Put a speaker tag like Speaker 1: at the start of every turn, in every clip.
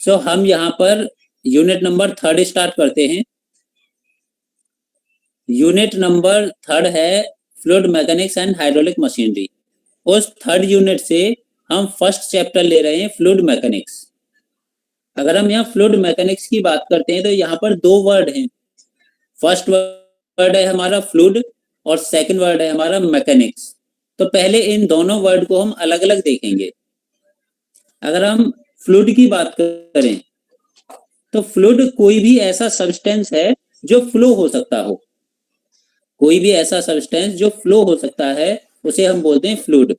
Speaker 1: सो हम यहाँ per unit number 3 start करते हैं। यूनिट नंबर 3 है fluid mechanics and hydraulic machinery. उस 3rd यूनिट से हम फर्स्ट चैप्टर ले रहे हैं फ्लूइड मैकेनिक्स। अगर हम यहाँ फ्लूइड मैकेनिक्स की बात करते हैं तो यहाँ पर 2 वर्ड हैं। फर्स्ट वर्ड है हमारा फ्लूइड और सेकंड वर्ड है हमारा मैकेनिक्स। तो पहले इन दोनों वर्ड को हम अलग अलग देखेंगे। अगर हम फ्लूइड की बात करें तो फ्लूइड कोई भी ऐसा सब्सटेंस है जो फ्लो हो सकता हो। कोई भी ऐसा सब्सटेंस जो फ्लो हो सकता है उसे हम बोलते हैं फ्लूइड।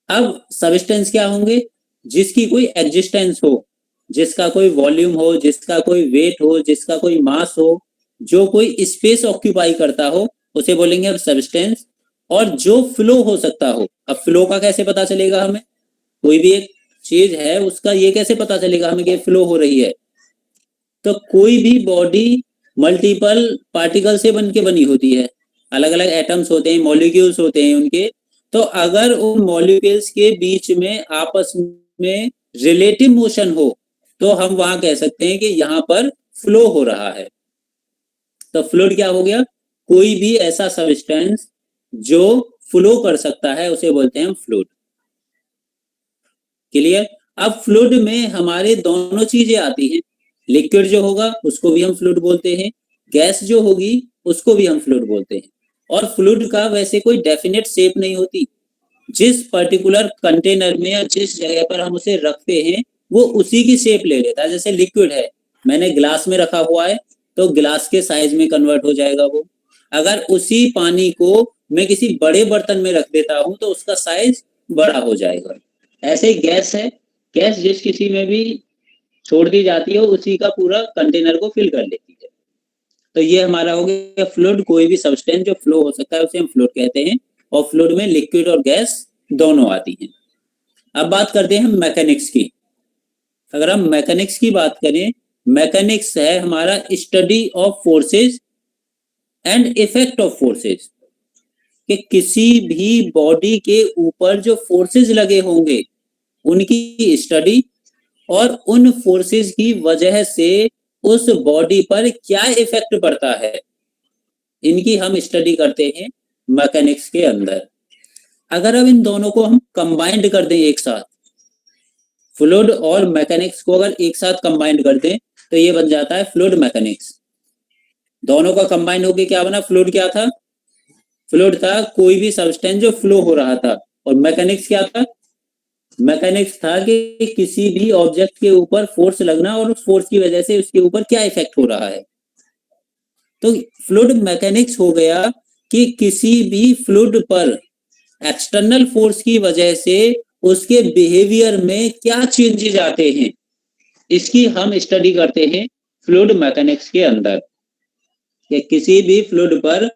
Speaker 1: अब सब्सटेंस क्या होंगे? जिसकी कोई एग्जिस्टेंस हो, जिसका कोई वॉल्यूम हो, जिसका कोई वेट हो, जिसका कोई मास हो, जो कोई स्पेस ऑक्यूपाई करता हो, उसे बोलेंगे अब सब्सटेंस। और जो फ्लो हो सकता हो। अब फ्लो का कैसे पता चलेगा हमें? कोई भी एक चीज है उसका ये कैसे पता चलेगा हमें कि फ्लो हो रही है? तो कोई भी बॉडी मल्टीपल पार्टिकल से बन के बनी होती है। अलग अलग एटम्स होते हैं, मॉलिक्यूल्स होते हैं उनके। तो अगर उन मॉलिक्यूल्स के बीच में आपस में रिलेटिव मोशन हो तो हम वहां कह सकते हैं कि यहाँ पर फ्लो हो रहा है। तो फ्लूइड क्या हो गया? कोई भी ऐसा सब्सटेंस जो फ्लो कर सकता है उसे बोलते हैं हम फ्लूइड। क्लियर? अब फ्लूइड में हमारे दोनों चीजें आती हैं। लिक्विड जो होगा उसको भी हम फ्लूइड बोलते हैं, गैस जो होगी उसको भी हम फ्लूइड बोलते हैं। और फ्लूइड का वैसे कोई डेफिनेट शेप नहीं होती। जिस पर्टिकुलर कंटेनर में या जिस जगह पर हम उसे रखते हैं वो उसी की शेप ले लेता है। जैसे लिक्विड है, मैंने ग्लास में रखा हुआ है तो ग्लास के साइज में कन्वर्ट हो जाएगा वो। अगर उसी पानी को मैं किसी बड़े बर्तन में रख देता हूं तो उसका साइज बड़ा हो जाएगा। ऐसे ही गैस है, गैस जिस किसी में भी छोड़ दी जाती है उसी का पूरा कंटेनर को फिल कर लेती है। तो ये हमारा हो गया फ्लूइड। कोई भी सब्सटेंस जो फ्लो हो सकता है उसे हम फ्लूइड कहते हैं। और फ्लूइड में लिक्विड और गैस दोनों आती हैं। अब बात करते हैं हम मैकेनिक्स की। अगर हम मैकेनिक्स की बात करें, मैकेनिक्स है हमारा study of forces and effect of forces. कि किसी भी बॉडी के ऊपर जो फोर्सेस लगे होंगे उनकी स्टडी, और उन फोर्सेस की वजह से उस बॉडी पर क्या इफेक्ट पड़ता है, इनकी हम स्टडी करते हैं मैकेनिक्स के अंदर। अगर अब इन दोनों को हम कंबाइंड कर दें एक साथ, फ्लूइड और मैकेनिक्स को अगर एक साथ कंबाइंड कर दें तो ये बन जाता है फ्लूइड मैकेनिक्स। दोनों का कंबाइंड होकर क्या बना? फ्लूइड क्या था? फ्लूइड था कोई भी सब्सटेंस जो फ्लो हो रहा था। और मैकेनिक्स क्या था? मैकेनिक्स था कि किसी भी ऑब्जेक्ट के ऊपर फोर्स लगना और उस फोर्स की वजह से उसके ऊपर क्या इफेक्ट हो रहा है। तो फ्लूइड मैकेनिक्स हो गया कि किसी भी फ्लूइड पर एक्सटर्नल फोर्स की वजह से उसके बिहेवियर में क्या चेंजेस आते हैं, इसकी हम स्टडी करते हैं फ्लूइड मैकेनिक्स के अंदर। कि किसी भी फ्लूइड पर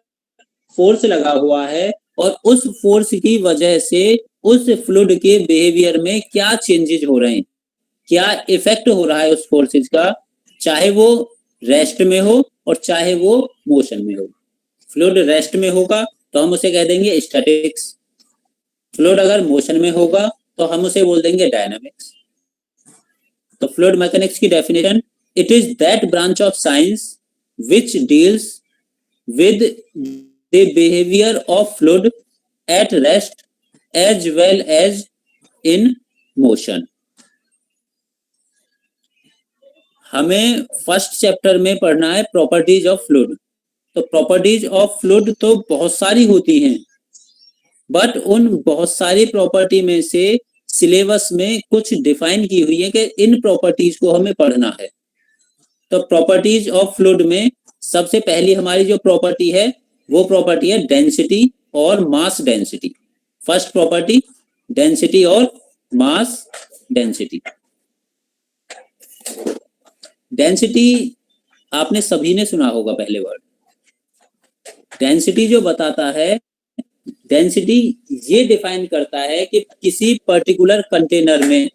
Speaker 1: फोर्स लगा हुआ है और उस फोर्स की वजह से उस फ्लूइड के बिहेवियर में क्या चेंजेस हो रहे हैं, क्या इफेक्ट हो रहा है उस फोर्सेस का, चाहे वो रेस्ट में हो और चाहे वो मोशन में हो। फ्लूइड रेस्ट में होगा तो हम उसे कह देंगे स्टैटिक्स। फ्लूइड अगर मोशन में होगा तो हम उसे बोल देंगे डायनामिक्स। तो फ्लूइड मैकेनिक्स की definition, it is that branch of science which deals with the behavior of fluid at rest as well as in motion। हमें फर्स्ट चैप्टर में पढ़ना है प्रॉपर्टीज ऑफ फ्लूइड। तो प्रॉपर्टीज ऑफ फ्लूइड तो बहुत सारी होती हैं, बट उन बहुत सारी प्रॉपर्टी में से सिलेबस में कुछ डिफाइन की हुई है कि इन प्रॉपर्टीज को हमें पढ़ना है। तो प्रॉपर्टीज ऑफ फ्लूइड में सबसे पहली हमारी जो प्रॉपर्टी है वो प्रॉपर्टी है डेंसिटी और mass density. First property density और मास डेंसिटी। डेंसिटी आपने सभी ने सुना होगा पहले वर्ड। डेंसिटी जो बताता है, डेंसिटी ये डिफाइन करता है कि किसी पर्टिकुलर कंटेनर में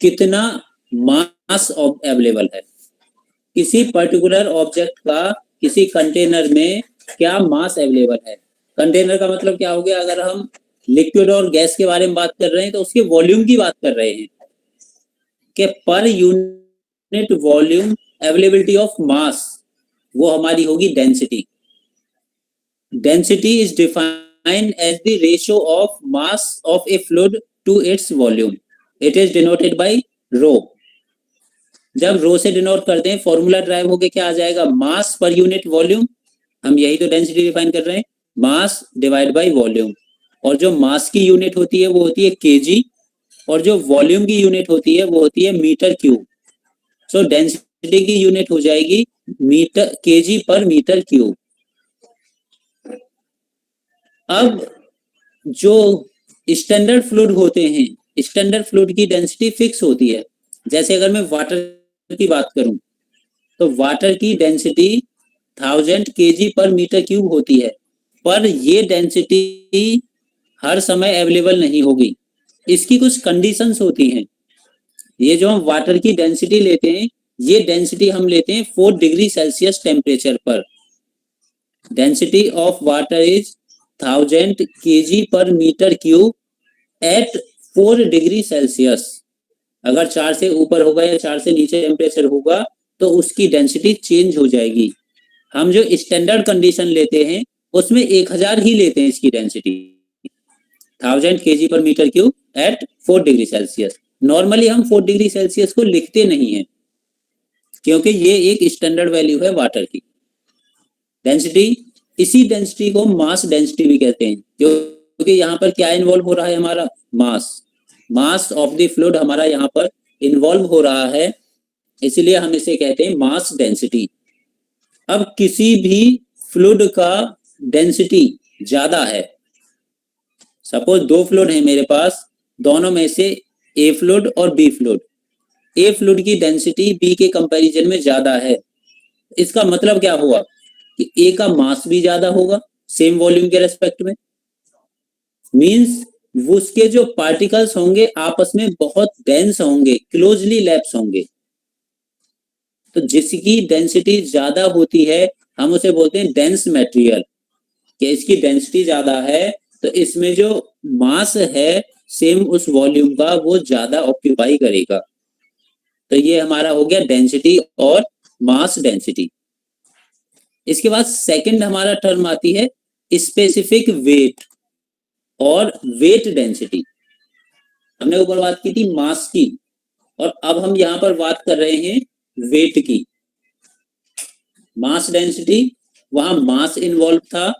Speaker 1: कितना मास अवेलेबल है। किसी पर्टिकुलर ऑब्जेक्ट का किसी कंटेनर में क्या मास अवेलेबल है। कंटेनर का मतलब क्या हो गया? अगर हम लिक्विड और गैस के बारे में बात कर रहे हैं तो उसके वॉल्यूम की बात कर रहे हैं। कि पर unit volume availability of mass, वो हमारी होगी density. Density is defined as the ratio of mass of a fluid to its volume. It is denoted by rho. जब रो से डिनोट करते हैं, फॉर्मूला ड्राइव होके क्या आ जाएगा, मास पर यूनिट वॉल्यूम। हम यही तो डेंसिटी डिफाइन कर रहे हैं, मास डिवाइड बाय वॉल्यूम। और जो मास की यूनिट होती है वो होती है केजी, और जो वॉल्यूम की यूनिट होती है वो होती है मीटर क्यूब। सो डेंसिटी की यूनिट हो जाएगी metre, KG per metre cube. अब जो स्टैंडर्ड फ्लूइड होते हैं, स्टैंडर्ड फ्लूइड की डेंसिटी फिक्स होती है। जैसे अगर मैं वाटर की बात करूं तो वाटर की density 1000 KG per metre cube होती है, पर ये डेंसिटी हर समय अवेलेबल नहीं होगी। इसकी कुछ कंडीशंस होती हैं। ये जो हम वाटर की डेंसिटी लेते हैं, ये डेंसिटी हम लेते हैं 4 डिग्री सेल्सियस टेम्परेचर पर। Density of water is 1000 KG per metre cube at 4 degree Celsius. अगर 4 से ऊपर होगा या 4 से नीचे टेम्परेचर होगा तो उसकी डेंसिटी चेंज हो जाएगी। हम जो स्टैंडर्ड कंडीशन लेते हैं उसमें 1000 ही लेते हैं इसकी density, 1000 KG per metre cube at 4 degree Celsius. Normally हम 4 डिग्री सेल्सियस को लिखते नहीं हैं क्योंकि ये एक स्टैंडर्ड वैल्यू है वाटर की। डेंसिटी, इसी डेंसिटी को मास डेंसिटी भी कहते हैं क्योंकि यहाँ पर क्या इन्वॉल्व हो रहा है, हमारा मास। मास ऑफ द फ्लूइड हमारा यहाँ पर इन्वॉल्व हो रहा है, इसलिए हम इसे कहते हैं मास डेंसिटी। अब किसी भी फ्लूइड का डेंसिटी ज्यादा है, सपोज 2 फ्लूइड है मेरे पास, दोनों में से ए फ्लूइड और बी फ्लूइड। ए फ्लूइड की डेंसिटी बी के कंपैरिजन में ज्यादा है। इसका मतलब क्या हुआ कि ए का मास भी ज्यादा होगा सेम वॉल्यूम के रेस्पेक्ट में। मींस उसके जो पार्टिकल्स होंगे आपस में बहुत डेंस होंगे, क्लोजली लैप्स होंगे। तो जिसकी डेंसिटी ज्यादा होती है हम उसे बोलते हैं डेंस मटेरियल, कि इसकी डेंसिटी ज्यादा है तो इसमें जो मास है सेम उस वॉल्यूम का वो ज्यादा ऑक्यूपाई करेगा। तो ये हमारा हो गया डेंसिटी और मास डेंसिटी। इसके बाद सेकंड हमारा टर्म आती है स्पेसिफिक वेट और वेट डेंसिटी। हमने ऊपर बात की थी मास की, और अब हम यहाँ पर बात कर रहे हैं वेट की। मास डेंसिटी, वहां मास इन्वॉल्व था,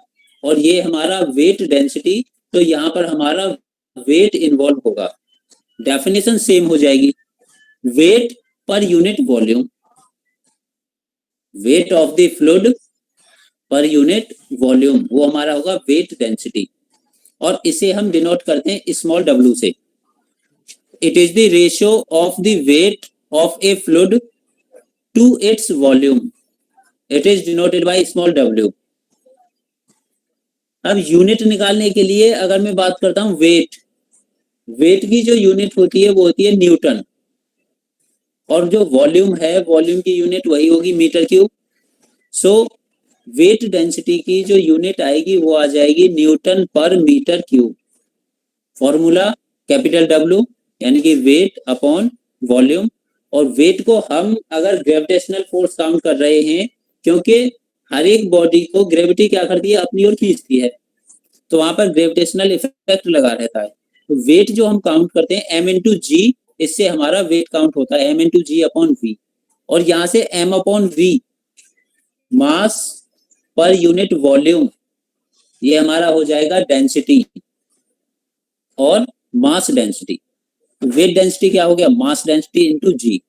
Speaker 1: और ये हमारा वेट डेंसिटी, तो यहाँ पर हमारा वेट इन्वॉल्व होगा। डेफिनेशन सेम हो जाएगी, weight per unit volume, weight of the fluid per unit volume, वो हमारा होगा वेट डेंसिटी। और इसे हम डिनोट करते हैं स्मॉल w से। It is the ratio of the weight of a fluid to its volume. It is denoted by small w। अब यूनिट निकालने के लिए अगर मैं बात करता हूं वेट, वेट की जो यूनिट होती है वो होती है न्यूटन, और जो वॉल्यूम है वॉल्यूम की यूनिट वही होगी metre cube. So weight density की जो यूनिट आएगी वो आ जाएगी newton per metre cube. Formula capital W, यानी कि वेट अपॉन वॉल्यूम। और वेट को हम अगर ग्रेविटेशनल फोर्स काउंट कर रहे हैं, क्योंकि हर एक बॉडी को ग्रेविटी क्या करती है, अपनी ओर खींचती है, तो वहां पर ग्रेविटेशनल इफेक्ट लगा रहता है। तो वेट जो हम काउंट करते हैं m इंटू जी, इससे हमारा वेट काउंट होता है m into G upon V. और यहां से m अपॉन वी मास पर यूनिट वॉल्यूम, ये हमारा हो जाएगा डेंसिटी और मास डेंसिटी। वेट डेंसिटी क्या हो गया, मास डेंसिटी इंटू जी।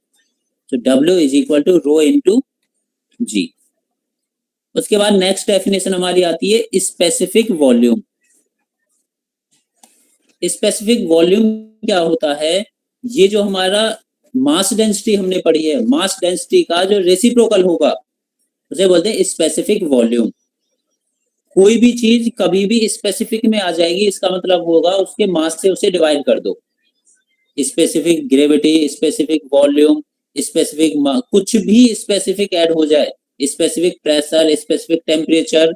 Speaker 1: तो W is equal to rho into g. उसके बाद नेक्स्ट डेफिनेशन हमारी आती है स्पेसिफिक वॉल्यूम। स्पेसिफिक वॉल्यूम क्या होता है, ये जो हमारा मास डेंसिटी हमने पढ़ी है, मास डेंसिटी का जो रेसिप्रोकल होगा उसे बोलते हैं स्पेसिफिक वॉल्यूम। कोई भी चीज कभी भी स्पेसिफिक में आ जाएगी, इसका मतलब होगा उसके मास से उसे डिवाइड कर दो। Specific gravity, specific volume, specific, कुछ भी स्पेसिफिक ऐड हो जाए, स्पेसिफिक प्रेशर, स्पेसिफिक टेम्परेचर,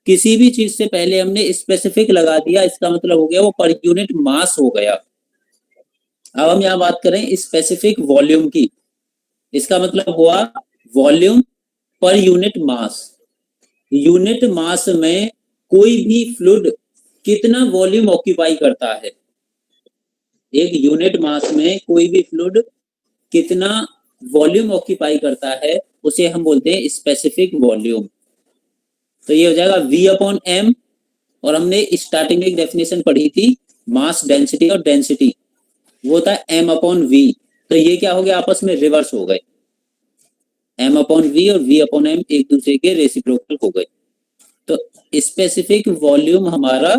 Speaker 1: किसी भी चीज से पहले हमने स्पेसिफिक लगा दिया, इसका मतलब हो गया वो पर यूनिट मास हो गया। अब हम यहाँ बात करें स्पेसिफिक वॉल्यूम की। इसका मतलब हुआ volume per unit mass. Unit mass में कोई भी फ्लूइड कितना वॉल्यूम ऑक्यूपाई करता है। एक यूनिट मास में कोई भी फ्लूइड कितना वॉल्यूम ऑक्यूपाई करता है उसे हम बोलते हैं स्पेसिफिक वॉल्यूम। तो ये हो जाएगा V अपॉन M। और हमने स्टार्टिंग में एक डेफिनेशन पढ़ी थी मास डेंसिटी और डेंसिटी, वो था M अपॉन V। तो ये क्या हो गया, आपस में रिवर्स हो गए। M अपॉन V और V अपॉन M एक दूसरे के रेसिप्रोकल हो गए। तो स्पेसिफिक वॉल्यूम हमारा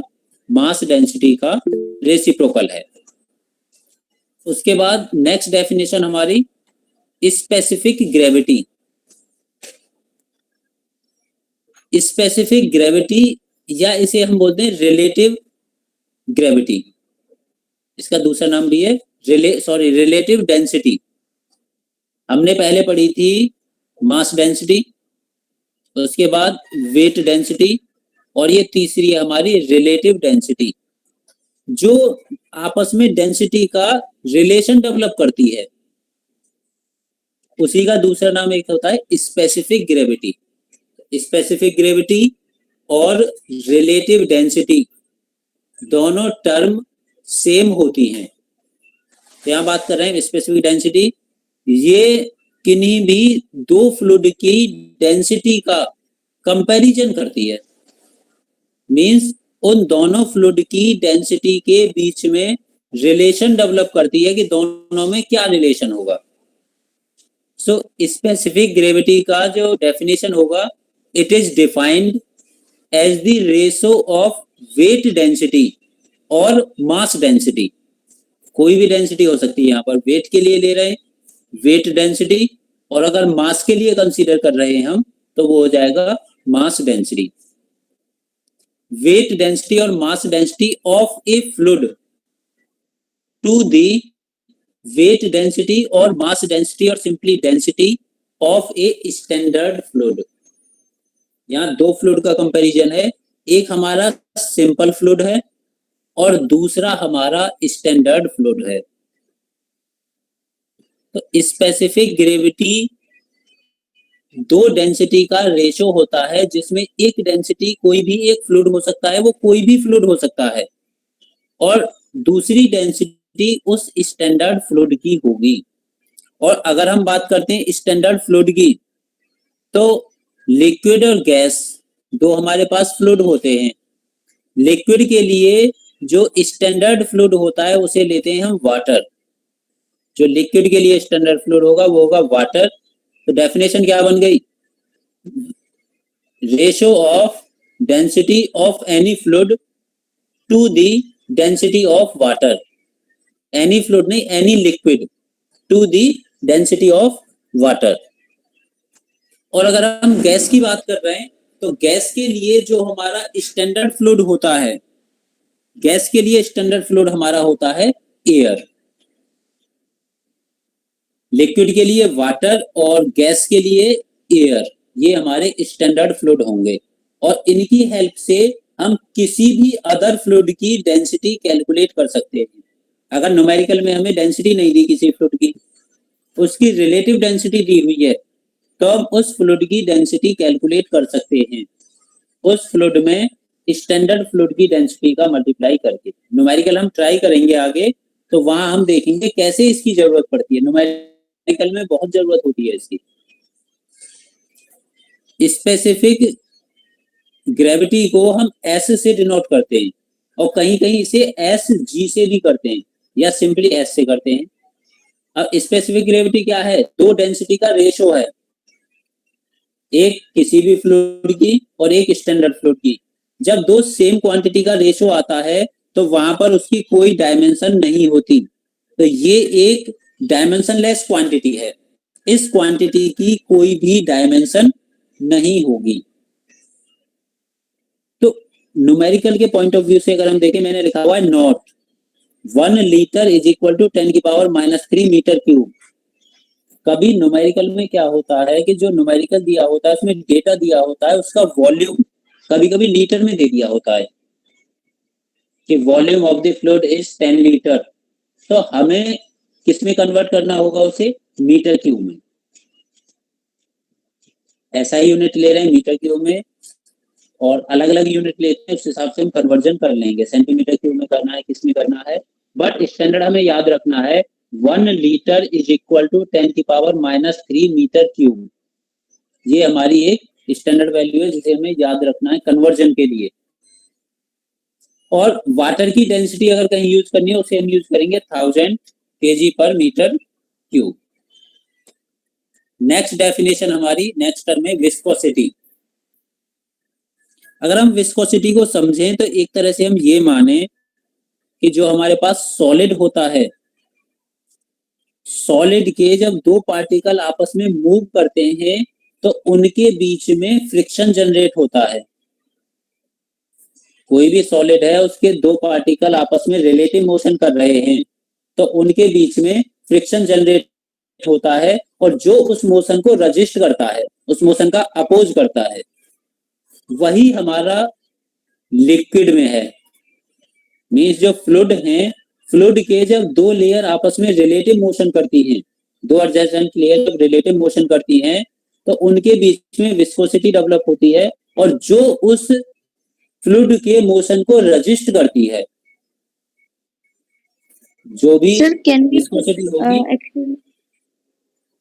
Speaker 1: मास डेंसिटी का रेसिप्रोकल है। उसके बाद नेक्स्ट डेफिनेशन हमारी स्पेसिफिक ग्रेविटी। स्पेसिफिक ग्रेविटी या इसे हम बोलते हैं रिलेटिव ग्रेविटी। इसका दूसरा नाम भी है रिलेटिव डेंसिटी। हमने पहले पढ़ी थी मास डेंसिटी, उसके बाद वेट डेंसिटी, और ये तीसरी है हमारी रिलेटिव डेंसिटी, जो आपस में डेंसिटी का रिलेशन डेवलप करती है। उसी का दूसरा नाम एक होता है स्पेसिफिक ग्रेविटी। स्पेसिफिक ग्रेविटी और रिलेटिव डेंसिटी दोनों टर्म सेम होती हैं। तो यहाँ बात कर रहे हैं स्पेसिफिक डेंसिटी, ये किन्हीं भी दो फ्लूइड की डेंसिटी का कंपैरिजन करती है। मींस उन दोनों फ्लूइड की डेंसिटी के बीच में रिलेशन डेवलप करती है कि दोनों में क्या रिलेशन होगा। सो स्पेसिफिक ग्रेविटी का जो डेफिनेशन होगा, it is defined as the ratio of weight density और मास डेंसिटी। कोई भी डेंसिटी हो सकती है, यहाँ पर वेट के लिए ले रहे हैं वेट डेंसिटी, और अगर मास के लिए कंसीडर कर रहे हैं हम तो वो हो जाएगा मास डेंसिटी। वेट डेंसिटी और mass density of a fluid to the weight density और मास डेंसिटी और simply density of a standard fluid. यहाँ दो फ्लूइड का कंपैरिजन है, एक हमारा सिंपल फ्लूइड है और दूसरा हमारा स्टैंडर्ड फ्लूइड है। तो स्पेसिफिक ग्रेविटी दो डेंसिटी का रेशो होता है, जिसमें एक डेंसिटी कोई भी एक फ्लूइड हो सकता है, वो कोई भी फ्लूइड हो सकता है, और दूसरी डेंसिटी उस स्टैंडर्ड फ्लूइड की होगी। और अगर हम बात करते हैं स्टैंडर्ड फ्लूइड की, तो लिक्विड और गैस दो हमारे पास फ्लूइड होते हैं। लिक्विड के लिए जो स्टैंडर्ड फ्लूइड होता है उसे लेते हैं हम वाटर। जो लिक्विड के लिए स्टैंडर्ड फ्लूइड होगा वो होगा वाटर। तो डेफिनेशन क्या बन गई, ratio of density of any fluid to the density of water. Any fluid नहीं, any liquid to the density of water. और अगर हम गैस की बात कर रहे हैं तो गैस के लिए जो हमारा स्टैंडर्ड फ्लूइड होता है, गैस के लिए स्टैंडर्ड फ्लूइड हमारा होता है एयर। लिक्विड के लिए वाटर और गैस के लिए एयर, ये हमारे स्टैंडर्ड फ्लूइड होंगे। और इनकी हेल्प से हम किसी भी अदर फ्लूइड की डेंसिटी कैलकुलेट कर सकते हैं। अगर न्यूमेरिकल में हमें डेंसिटी नहीं दी किसी फ्लूइड की, उसकी रिलेटिव डेंसिटी दी हुई है, तो हम उस फ्लूइड की डेंसिटी कैलकुलेट कर सकते हैं उस फ्लूइड में स्टैंडर्ड फ्लूइड की डेंसिटी का मल्टीप्लाई करके। न्यूमेरिकल हम ट्राई करेंगे आगे, तो वहां हम देखेंगे कैसे इसकी जरूरत पड़ती है। न्यूमेरिकल में बहुत जरूरत होती है इसकी। स्पेसिफिक ग्रेविटी को हम एस से डिनोट करते हैं, और कहीं कहीं इसे एस जी से भी करते हैं, या सिंपली एस से करते हैं। अब स्पेसिफिक ग्रेविटी क्या है, दो डेंसिटी का रेशो है, एक किसी भी फ्लूइड की और एक स्टैंडर्ड फ्लूइड की। जब दो सेम क्वांटिटी का रेशो आता है तो वहां पर उसकी कोई डायमेंशन नहीं होती, तो ये एक डायमेंशनलेस क्वांटिटी है। इस क्वांटिटी की कोई भी डायमेंशन नहीं होगी। तो न्यूमेरिकल के पॉइंट ऑफ व्यू से अगर हम देखें, मैंने लिखा हुआ है not 1 litre is equal to 10⁻³ metre cube. कभी न्यूमेरिकल में क्या होता है कि जो न्यूमेरिकल दिया होता है उसमें डेटा दिया होता है, उसका वॉल्यूम कभी कभी लीटर में दे दिया होता है कि volume of the fluid is 10 litre. तो हमें किस में कन्वर्ट करना होगा उसे, मीटर क्यूब में। ऐसा यूनिट ले रहे हैं मीटर क्यूब में, और अलग अलग यूनिट लेते हैं, उस हिसाब से हम कन्वर्जन कर लेंगे, सेंटीमीटर क्यूब में करना है, किस में करना है। बट स्टैंडर्ड हमें याद रखना है 1 litre is equal to 10⁻³ metre cube. ये हमारी एक स्टैंडर्ड वैल्यू है जिसे हमें याद रखना है कन्वर्जन के लिए। और वाटर की डेंसिटी अगर कहीं यूज करनी है उसे हम यूज करेंगे 1000 kg/m³। नेक्स्ट डेफिनेशन हमारी नेक्स्ट टर्म है विस्कोसिटी। अगर हम विस्कोसिटी को समझें तो एक तरह से हम ये माने कि जो हमारे पास सॉलिड होता है, सॉलिड के जब दो पार्टिकल आपस में मूव करते हैं तो उनके बीच में फ्रिक्शन जनरेट होता है। कोई भी सॉलिड है उसके दो पार्टिकल आपस में रिलेटिव मोशन कर रहे हैं तो उनके बीच में फ्रिक्शन जनरेट होता है, और जो उस मोशन को रजिस्ट करता है, उस मोशन का अपोज करता है, वही हमारा लिक्विड में है। मीन्स जो फ्लूइड है, फ्लूइड के जब दो लेयर आपस में रिलेटिव मोशन करती हैं, दो एडजेसेंट लेयर जब रिलेटिव मोशन करती हैं तो उनके बीच में विस्कोसिटी डेवलप होती है, और जो उस फ्लूइड के मोशन को रजिस्ट करती है, जो भी विस्कोसिटी होगी।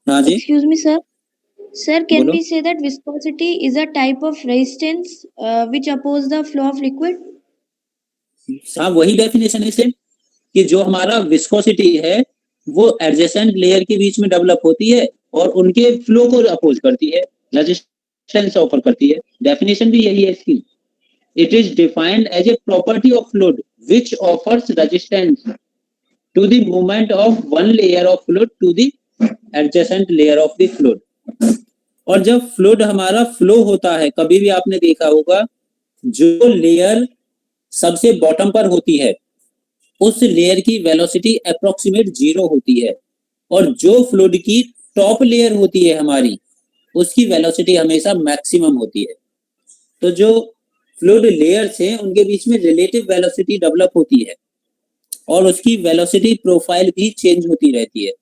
Speaker 1: हाँ जी,
Speaker 2: excuse me sir, can we say that viscosity is a type of resistance which oppose the flow of liquid?
Speaker 1: हाँ, वही डेफिनेशन है सेम, कि जो हमारा विस्कोसिटी है वो एडजेसेंट लेयर के बीच में डेवलप होती है और उनके फ्लो को अपोज करती है, रेजिस्टेंस ऑफर करती है। डेफिनेशन भी यही है इसकी। It is defined as a property of fluid which offers resistance to the movement of one layer of fluid to the adjacent layer of the fluid. और जब फ्लूइड हमारा फ्लो होता है, कभी भी आपने देखा होगा जो लेयर सबसे बॉटम पर होती है उस लेयर की वेलोसिटी अप्रोक्सीमेट 0 होती है, और जो फ्लूइड की टॉप लेयर होती है हमारी उसकी वेलोसिटी हमेशा मैक्सिमम होती है। तो जो फ्लूइड लेयर्स हैं उनके बीच में रिलेटिव वेलोसिटी डेवलप होती है और उसकी वेलोसिटी प्रोफाइल भी चेंज होती रहती है।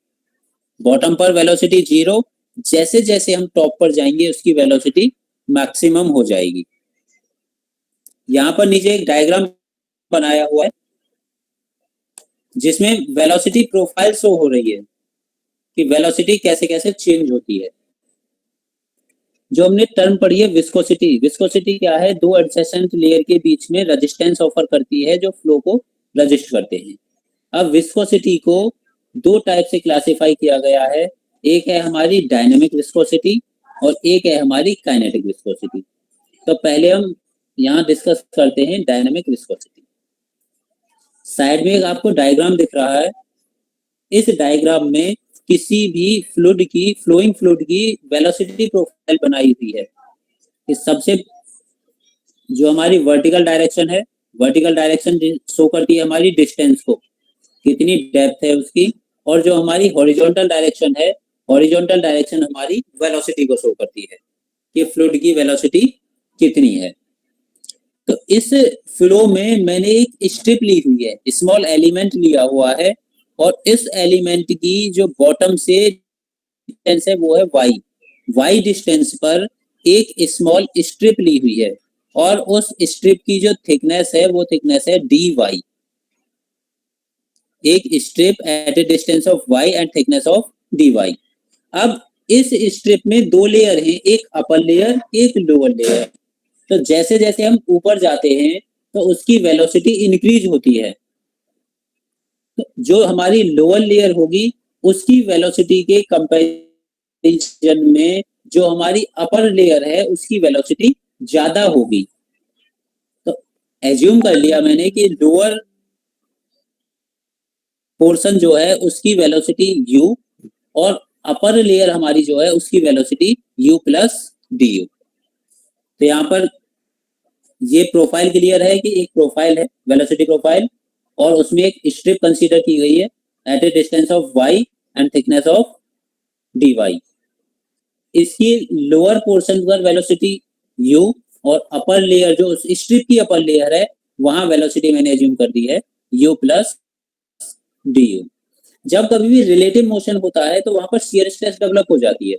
Speaker 1: बॉटम पर वेलोसिटी 0, जैसे जैसे हम टॉप पर जाएंगे उसकी वेलोसिटी मैक्सिमम हो जाएगी। यहां पर नीचे एक डायग्राम बनाया हुआ है जिसमें वेलोसिटी प्रोफाइल शो हो रही है कि वेलोसिटी कैसे कैसे चेंज होती है। जो हमने टर्म पढ़ी है विस्कोसिटी, विस्कोसिटी क्या है, दो एडजेसेंट लेयर के बीच में रेजिस्टेंस ऑफर करती है जो फ्लो को रजिस्ट करते हैं। अब विस्कोसिटी को दो टाइप से क्लासिफाई किया गया है, एक है हमारी डायनेमिक विस्कोसिटी और एक है हमारी काइनेटिक विस्कोसिटी। तो पहले हम यहाँ डिस्कस करते हैं डायनेमिक विस्कोसिटी। साइड में एक आपको डायग्राम दिख रहा है, इस डायग्राम में किसी भी फ्लूइड की, फ्लोइंग फ्लूइड की वेलोसिटी प्रोफाइल बनाई हुई है। इस सबसे जो हमारी वर्टिकल डायरेक्शन है, वर्टिकल डायरेक्शन शो करती है हमारी डिस्टेंस को, कितनी डेप्थ है उसकी, और जो हमारी हॉरिजॉन्टल डायरेक्शन है, हॉरिजॉन्टल डायरेक्शन हमारी वेलोसिटी को शो करती है कि फ्लूइड की वेलोसिटी कितनी है। तो इस फ्लो में मैंने एक स्ट्रिप ली हुई है, स्मॉल एलिमेंट लिया हुआ है, और इस एलिमेंट की जो बॉटम से डिस्टेंस है वो है y डिस्टेंस पर एक स्मॉल स्ट्रिप ली हुई है, और उस स्ट्रिप की जो थिकनेस है वो थिकनेस है dy। एक strip at a distance of y and thickness of dy। अब इस स्ट्रिप में दो लेयर हैं, एक अपर लेयर एक लोअर लेयर। तो जैसे जैसे हम ऊपर जाते हैं तो उसकी वेलोसिटी इंक्रीज होती है। तो जो हमारी लोअर लेयर होगी उसकी वेलोसिटी के कंपैरिजन में जो हमारी अपर लेयर है उसकी वेलोसिटी ज्यादा होगी। तो एज्यूम कर लिया मैंने कि लोअर पोर्शन जो है उसकी वेलोसिटी u और अपर लेयर हमारी जो है उसकी वेलोसिटी u प्लस du। तो यहाँ पर ये प्रोफाइल क्लियर है कि एक प्रोफाइल है वेलोसिटी प्रोफाइल, और उसमें एक स्ट्रिप कंसीडर की गई है at a distance of y and thickness of dy। इसकी लोअर पोर्शन पर वेलोसिटी u और अपर लेयर जो स्ट्रिप की अपर लेयर है वहां वेलोसिटी मैंने एज्यूम कर दी है u प्लस du। जब कभी भी रिलेटिव मोशन होता है तो वहां पर शियर स्ट्रेस डेवलप हो जाती है।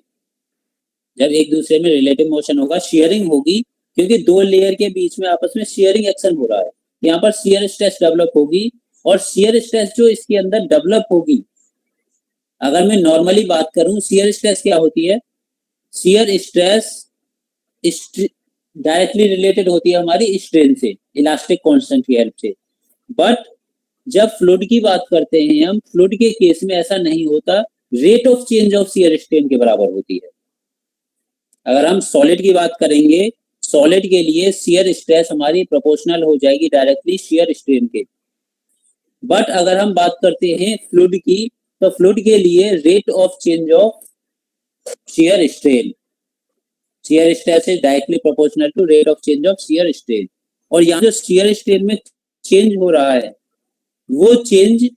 Speaker 1: जब एक दूसरे में रिलेटिव मोशन होगा, शियरिंग होगी, क्योंकि दो लेयर के बीच में आपस में शियरिंग एक्शन हो रहा है, यहाँ पर शियर स्ट्रेस डेवलप होगी। और शियर स्ट्रेस जो इसके अंदर डेवलप होगी, अगर मैं नॉर्मली बात करूं, शियर स्ट्रेस क्या होती है? शियर स्ट्रेस डायरेक्टली रिलेटेड होती है हमारी स्ट्रेन से, इलास्टिक कांस्टेंट की हेल्प से। बट जब फ्लूइड की बात करते हैं हम, फ्लूइड के केस में ऐसा नहीं होता, rate of change of shear strain के बराबर होती है। अगर हम सॉलिड की बात करेंगे, सॉलिड के लिए शियर स्ट्रेस हमारी प्रोपोर्शनल हो जाएगी डायरेक्टली शियर स्ट्रेन के। बट अगर हम बात करते हैं फ्लूइड की, तो फ्लूइड के लिए rate of change of shear strain, shear stress is directly proportional to rate of change of shear strain. और यहाँ जो शियर स्ट्रेन में चेंज हो रहा है, वो चेंज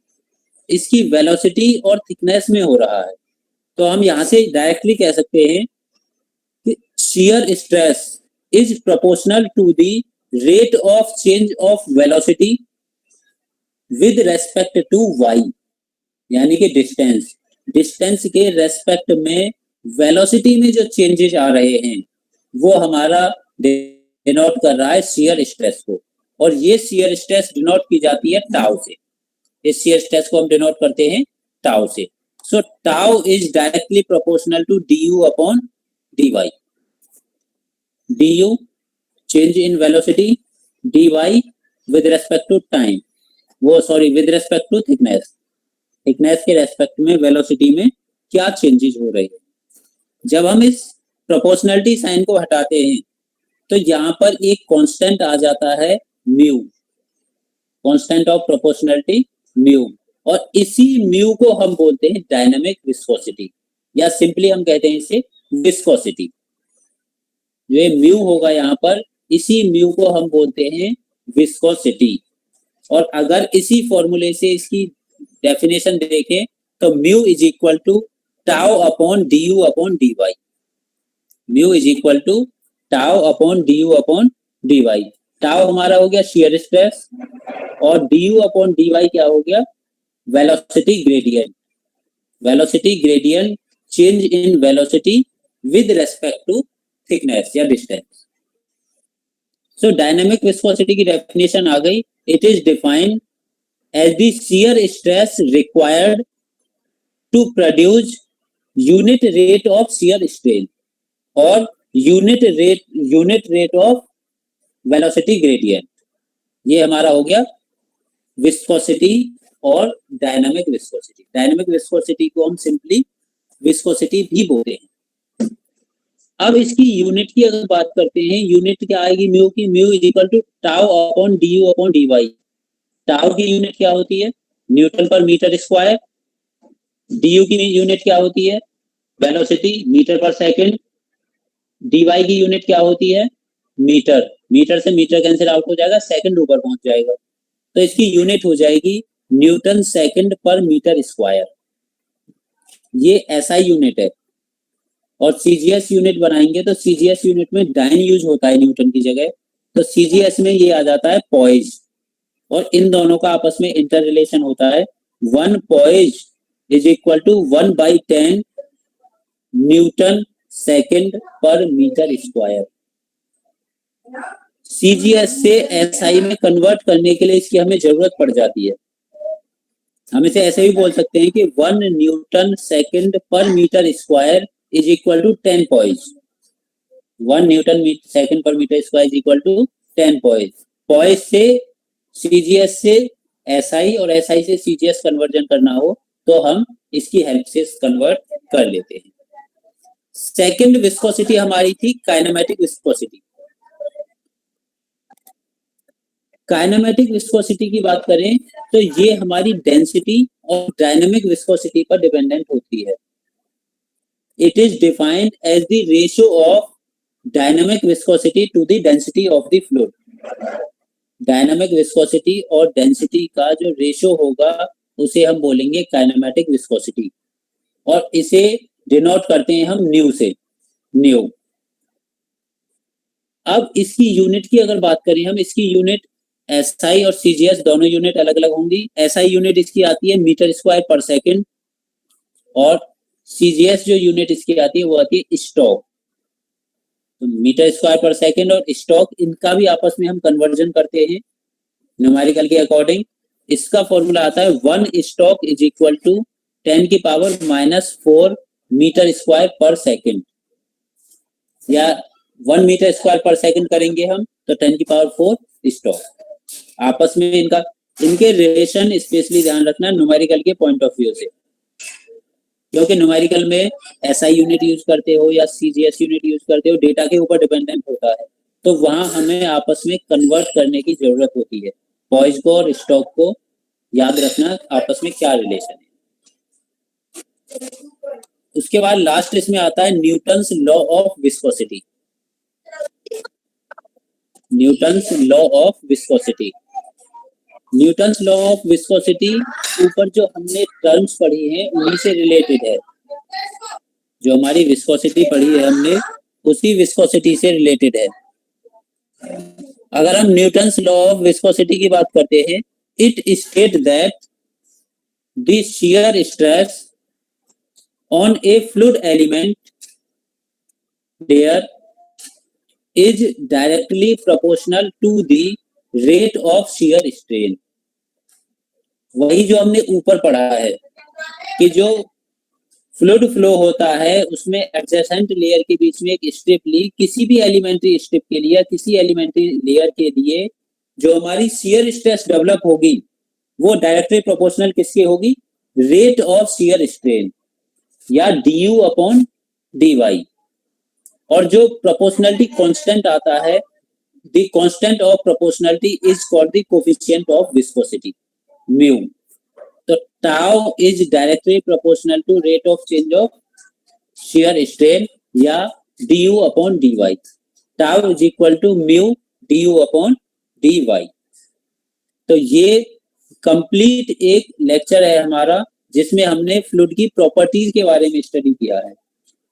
Speaker 1: इसकी वेलोसिटी और थिकनेस में हो रहा है। तो हम यहाँ से डायरेक्टली कह सकते हैं कि shear stress is proportional to the rate of change of velocity with respect to y, यानी कि डिस्टेंस के रेस्पेक्ट में वेलोसिटी में जो चेंजेस आ रहे हैं, वो हमारा डिनोट कर रहा है शियर स्ट्रेस को। और ये शियर स्ट्रेस डिनोट की जाती है टाउ से। इस शियर स्ट्रेस को हम डिनोट करते हैं टाउ से। So tau is directly proportional to du upon dy। du change in velocity, dy with respect to time, वो sorry with respect to thickness, thickness के रेस्पेक्ट में वेलोसिटी में क्या चेंजेस हो रही है। जब हम इस प्रोपोर्शनलिटी साइन को हटाते हैं, तो यहाँ पर एक कांस्टेंट आ जाता है mu, constant of proportionality mu. और इसी म्यू को हम बोलते हैं डायनामिक विस्कोसिटी, या सिंपली हम कहते हैं इसे विस्कोसिटी। जो ये म्यू होगा यहाँ पर, इसी म्यू को हम बोलते हैं विस्कोसिटी। और अगर इसी फॉर्मूले से इसकी डेफिनेशन देखें, तो mu is equal to tau upon du upon dy। Mu is equal to tau upon du upon dy। Tau हमारा हो गया शियर स्ट्रेस, और du अपॉन dy क्या हो गया? Velocity gradient. Velocity gradient, change in velocity with respect to thickness या distance. So dynamic viscosity की definition आ गई। It is defined as the shear stress required to produce unit rate of shear strain और unit rate of velocity gradient. ये हमारा हो गया viscosity और डायनामिक विस्कोसिटी। डायनामिक विस्कोसिटी को हम सिंपली विस्कोसिटी भी बोलते हैं। अब इसकी यूनिट की अगर बात करते हैं, यूनिट क्या आएगी म्यू की? Mu is equal to tau upon du upon dy। Tau की यूनिट क्या होती है? Newton per metre square. du की यूनिट क्या होती है? Velocity, metre per second. dy की यूनिट क्या होती है? मीटर। मीटर से मीटर कैंसिल आउट हो जाएगा, सेकंड ऊपर पहुंच जाएगा, तो इसकी यूनिट हो जाएगी Newton second per metre square. ये SI यूनिट है। और CGS यूनिट बनाएंगे तो CGS यूनिट में डाइन यूज होता है न्यूटन की जगह, तो CGS में ये आ जाता है पॉइज। और इन दोनों का आपस में इंटर रिलेशन होता है। 1 poise is equal to 1/10 newton second per metre square. CGS से SI में कन्वर्ट करने के लिए इसकी हमें जरूरत पड़ जाती है। हम इसे ऐसे भी बोल सकते हैं कि 1 newton second per metre square is equal to 10 poise. 1 newton second per metre square is equal to 10 poise. Poise से CGS से SI और SI से CGS कन्वर्जन करना हो तो हम इसकी हेल्प से कन्वर्ट कर लेते हैं। सेकंड विस्कोसिटी हमारी थी काइनेमेटिक विस्कोसिटी। काइनेमेटिक विस्कोसिटी की बात करें तो ये हमारी डेंसिटी और डायनामिक विस्कोसिटी पर डिपेंडेंट होती है। It is defined as the ratio of dynamic viscosity to the density of the fluid. Dynamic viscosity और डेंसिटी का जो रेशियो होगा उसे हम बोलेंगे काइनेमेटिक विस्कोसिटी, और इसे डिनोट करते हैं हम न्यू से, न्यू। अब इसकी यूनिट की अगर बात करें हम, इसकी यूनिट SI और CGS दोनों यूनिट अलग अलग होंगी। SI यूनिट इसकी आती है मीटर स्क्वायर पर सेकंड और CGS जो यूनिट इसकी आती है वो आती है स्टॉक। तो मीटर स्क्वायर पर सेकंड और स्टॉक, इनका भी आपस में हम कन्वर्जन करते हैं न्यूमेरिकल के अकॉर्डिंग। इसका फॉर्मूला आता है 1 स्टॉक इज इक्वल टू 10 की पावर -4 मीटर स्क्वायर पर सेकंड, या 1 मीटर स्क्वायर पर सेकंड करेंगे हम तो 10 की पावर 4 स्टॉक। आपस में इनके रिलेशन स्पेशली ध्यान रखना न्यूमेरिकल के पॉइंट ऑफ व्यू से, क्योंकि न्यूमेरिकल में SI यूनिट यूज करते हो या CGS यूनिट यूज करते हो, डेटा के ऊपर डिपेंडेंट होता है, तो वहां हमें आपस में कन्वर्ट करने की जरूरत होती है। पॉइज को और स्टॉक को याद रखना आपस में क्या रिलेशन है। उसके बाद लास्ट इसमें आता है Newton's law of viscosity. Newton's law of viscosity, Newton's law of viscosity ऊपर जो हमने टर्म्स पढ़ी हैं उन्हीं से रिलेटेड है। जो हमारी विस्कोसिटी पढ़ी है हमने उसी विस्कोसिटी से रिलेटेड है। अगर हम न्यूटन्स लॉ ऑफ विस्कोसिटी की बात करते हैं, it state that the shear stress on a fluid element there is directly proportional to the rate of shear strain। वही जो हमने ऊपर पढ़ा है कि जो फ्लूइड फ्लो होता है उसमें एडजेसेंट लेयर के बीच में एक स्ट्रिप ली, किसी भी एलिमेंट्री स्ट्रिप के लिए, किसी एलिमेंट्री लेयर के लिए जो हमारी शियर स्ट्रेस डेवलप होगी वो डायरेक्टली प्रोपोर्शनल किसके होगी? रेट ऑफ शियर स्ट्रेन या du अपॉन dy। और जो प्रोपोर्शनलिटी कांस्टेंट आता है, the constant of proportionality is called the coefficient of viscosity mu. तो tau is directly proportional to rate of change of shear strain या du upon dy। Tau is equal to mu du upon dy। तो ये complete एक lecture है हमारा जिसमें हमने fluid की प्रॉपर्टीज के बारे में स्टडी किया है।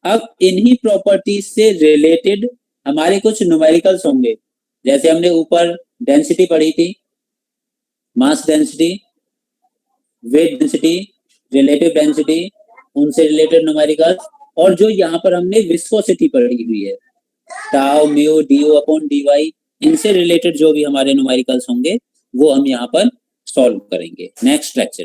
Speaker 1: अब इन्हीं प्रॉपर्टीज से रिलेटेड हमारे कुछ न्यूमेरिकल्स होंगे, जैसे हमने ऊपर डेंसिटी पढ़ी थी, mass density, weight density, relative density, उनसे रिलेटेड न्यूमेरिकल्स, और जो यहाँ पर हमने विस्कोसिटी पढ़ी हुई है, tau mu du upon dy, इनसे रिलेटेड जो भी हमारे न्यूमेरिकल्स होंगे वो हम यहाँ पर सॉल्व करेंगे नेक्स्ट लेक्चर।